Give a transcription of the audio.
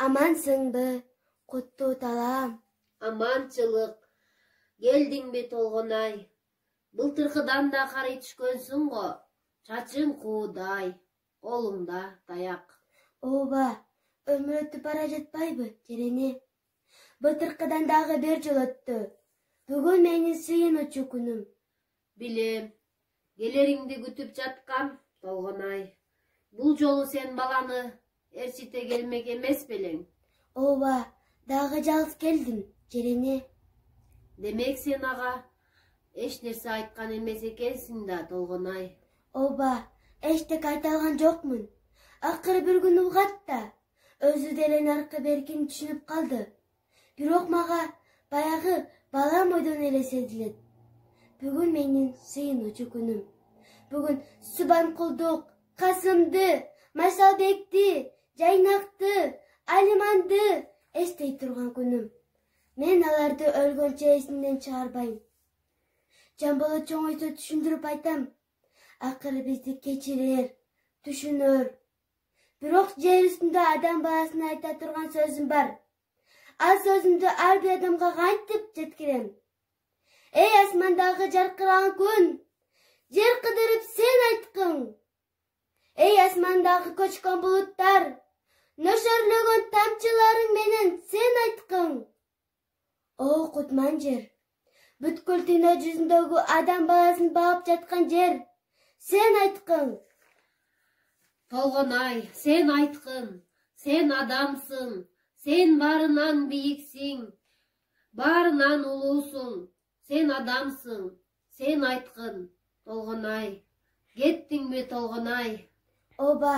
Амансыңбы, куттуу талаам. Аманчылык. Келдиңби Толгонай? Былтыркыдан да карый түшкөнсүң го. Чачың куудай, колуңда таяк. Ооба, өмүр өтүп бара жатпайбы, Жерене? Былтыркыдан дагы бир жыл өттү. Бүгүн менин сыйынуучу күнүм. Билем, келериңди күтүп жаткам, Толгонай. Бул жолу сен баланы ээрчите келмек эмес белең? Ооба, дагы жалгыз келдим, Жерене. Демек сен ага эч нерсе айткан эмес экенсиң да, Толгонай. Ооба, эчтеке айта алган жокмун. Акыры бир күнү угат да, өзү деле наркы беркин түшүнүп калды. Бирок мага баягы бала бойдон эле сезилет. Бүгүн менин сыйынуучу күнүм. Бүгүн Субанкулдук, Касымды, Масалбекти, Жайнакты, Алиманды эстей турган күнүм. Мен аларды өлгөнчө эсимден чыгарбайм. Жамбылы чоңойсо түшүндүрүп айтам. Акыры бизди кечирер, түшүнөр. Бирок жер үстүндө адам баласына айта турган сөзүм бар. Ал сөзүмдү ар бир адамга кантип жеткирем? Эй асмандагы жаркыраган күн, жер кыдырып сен айткың. Эй асмандагы көчкөн булуттар, нөшөрлөгөн тамчыларың менен сен айткың. О кутман жер, бүткүл дүйнө жүзүндөгү адам баласын багып жаткан жер, сен айткың. Толгонай, сен айткын, сен адамсың, сен баарынан бийиксиң, баарынан улуусуң, сен адамсың, сен айткын, Толгонай. Кеттиңби, Толгонай? Ооба,